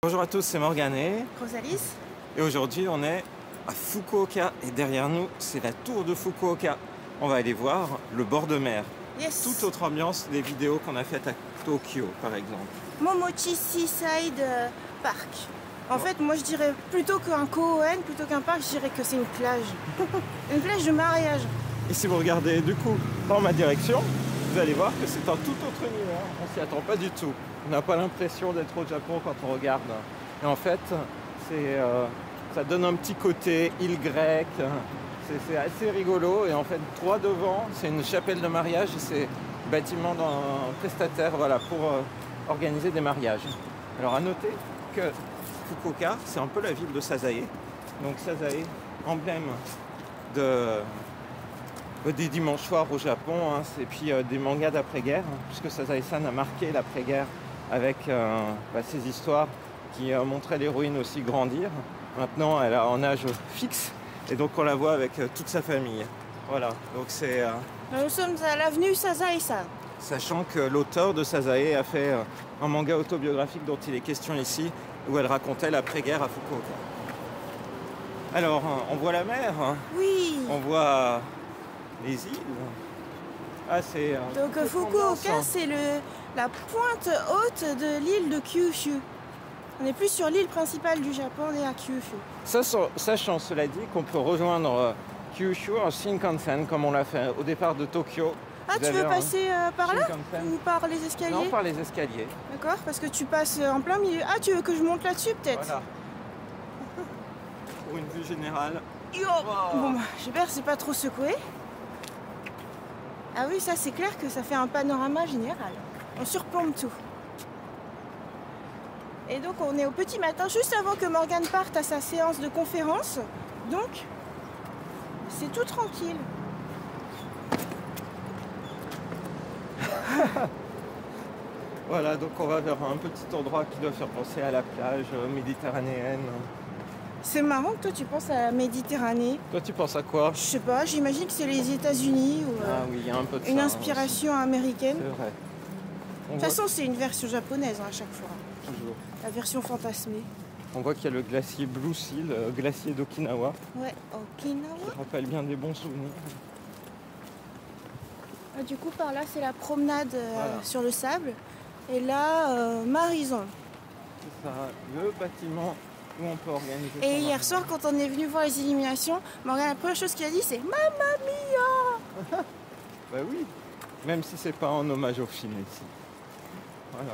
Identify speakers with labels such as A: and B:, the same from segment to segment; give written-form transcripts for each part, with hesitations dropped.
A: Bonjour à tous, c'est Morgane
B: Rosalis.
A: et aujourd'hui on est à Fukuoka et derrière nous c'est la tour de Fukuoka. On va aller voir le bord de mer.
B: Yes.
A: Toute autre ambiance des vidéos qu'on a faites à Tokyo par exemple.
B: Momochi Seaside Park. En fait, moi je dirais plutôt qu'un koen, plutôt qu'un parc, je dirais que c'est une plage. Une plage de mariage.
A: Et si vous regardez du coup dans ma direction, vous allez voir que c'est un tout autre univers. On s'y attend pas du tout. On n'a pas l'impression d'être au Japon quand on regarde. Et en fait, ça donne un petit côté île grecque. C'est assez rigolo. Et en fait, droit devant, c'est une chapelle de mariage. Et c'est bâtiment d'un prestataire pour organiser des mariages. Alors à noter que Fukuoka, c'est un peu la ville de Sasae. Donc Sasae, emblème des dimanches soirs au Japon, et puis des mangas d'après-guerre, puisque Sasae-san a marqué l'après-guerre avec ces histoires qui montraient l'héroïne aussi grandir. Maintenant, elle est en âge fixe, et donc on la voit avec toute sa famille. Voilà, donc c'est...
B: Nous sommes à l'avenue Sasae-san.
A: Sachant que l'auteur de Sasae a fait un manga autobiographique dont il est question ici, où elle racontait l'après-guerre à Fukuoka. Alors, on voit la mer,
B: Oui.
A: on voit les îles. Ah, c'est...
B: Donc Fukuoka, c'est la pointe haute de l'île de Kyushu. On n'est plus sur l'île principale du Japon, on est à Kyushu.
A: Sachant cela dit qu'on peut rejoindre Kyushu en Shinkansen, comme on l'a fait au départ de Tokyo.
B: Ah, tu veux passer par là ou par les escaliers?
A: Non, par les escaliers.
B: D'accord, parce que tu passes en plein milieu. Ah, tu veux que je monte là-dessus peut-être?
A: Voilà. Pour une vue générale.
B: Yo. Bon, j'espère que c'est pas trop secoué. Ah oui, ça c'est clair que ça fait un panorama général. On surplombe tout. Et donc on est au petit matin, juste avant que Morgane parte à sa séance de conférence. Donc, c'est tout tranquille.
A: Voilà, donc on va vers un petit endroit qui doit faire penser à la plage méditerranéenne.
B: C'est marrant que toi tu penses à la Méditerranée.
A: Toi tu penses à quoi?
B: Je sais pas, j'imagine que c'est les États-Unis ou
A: Ah oui, il y a un peu de
B: une
A: ça,
B: inspiration américaine.
A: C'est vrai.
B: De toute façon, c'est une version japonaise à chaque fois.
A: Toujours.
B: La version fantasmée.
A: On voit qu'il y a le glacier Blue Seal, glacier d'Okinawa.
B: Ouais, Okinawa.
A: Ça rappelle bien des bons souvenirs.
B: Ah, du coup, par là, c'est la promenade
A: Voilà.
B: sur le sable. Et là, Marison.
A: C'est ça, le bâtiment où on peut organiser.
B: Et hier soir, quand on est venu voir les illuminations, Morgane, la première chose qu'il a dit, c'est Mamma Mia.
A: Bah oui, même si c'est pas en hommage au film ici. Voilà.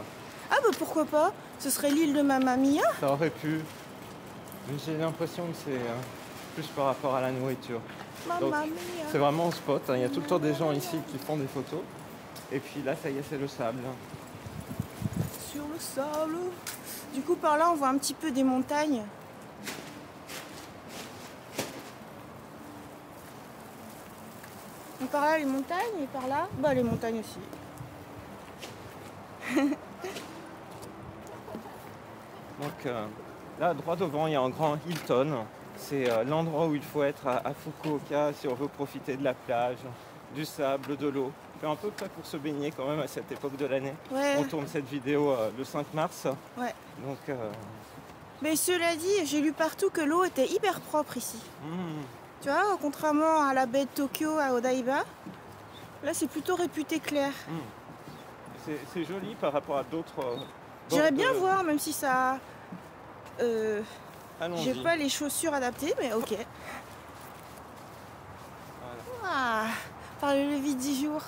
B: Ah bah pourquoi pas? Ce serait l'île de Mamma Mia.
A: Ça aurait pu. Mais j'ai l'impression que c'est plus par rapport à la nourriture.
B: Mamma
A: Donc,
B: Mia.
A: c'est vraiment un spot, il y a tout le temps des gens ici qui font des photos. Et puis là, ça y est, c'est le sable.
B: Sur le sable. Du coup, par là, on voit un petit peu des montagnes. Et par là, les montagnes, et par là, bah les montagnes aussi.
A: Donc là, droit devant, il y a un grand Hilton. C'est l'endroit où il faut être à Fukuoka si on veut profiter de la plage, du sable, de l'eau. C'est un peu près pour se baigner quand même à cette époque de l'année.
B: Ouais.
A: On tourne cette vidéo le 5 mars.
B: Ouais.
A: Donc,
B: Mais cela dit, j'ai lu partout que l'eau était hyper propre ici. Tu vois, contrairement à la baie de Tokyo, à Odaiba, là c'est plutôt réputé clair.
A: c'est joli par rapport à d'autres...
B: J'irais bien voir, même si ça...
A: Allons-y.
B: j'ai pas les chaussures adaptées, mais ok.
A: Voilà.
B: Ah, par le lever du jour.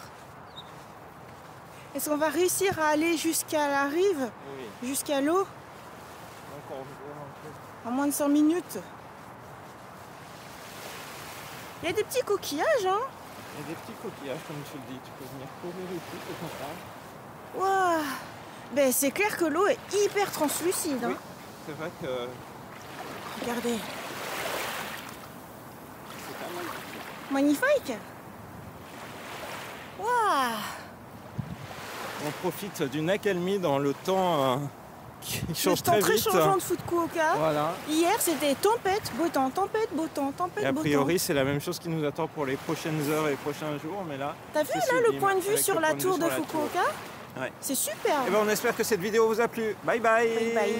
B: Est-ce qu'on va réussir à aller jusqu'à la rive,
A: Oui.
B: jusqu'à l'eau,
A: Donc on voit un peu.
B: en moins de 100 minutes? Il y a des petits coquillages, hein?
A: Il y a des petits coquillages, comme tu le dis. Tu peux venir courir ici, c'est sympa.
B: Waouh! Ben, c'est clair que l'eau est hyper translucide. Hein.
A: Oui, c'est vrai que
B: Regardez.
A: c'est pas mal.
B: Magnifique! Waouh!
A: On profite d'une accalmie dans le temps qui change très
B: très
A: vite.
B: changeant de Fukuoka.
A: Voilà.
B: Hier, c'était tempête, beau temps, tempête, beau temps, tempête,
A: Et a
B: beau
A: priori,
B: temps.
A: c'est la même chose qui nous attend pour les prochaines heures et les prochains jours. Mais là,
B: T'as vu
A: c'est
B: là le
A: sublime,
B: point de vue
A: avec
B: sur
A: le
B: la
A: point de vue
B: tour de
A: sur la tour.
B: Fukuoka?
A: Ouais.
B: C'est super!
A: Et ben, on espère que cette vidéo vous a plu. Bye bye.
B: Bye bye.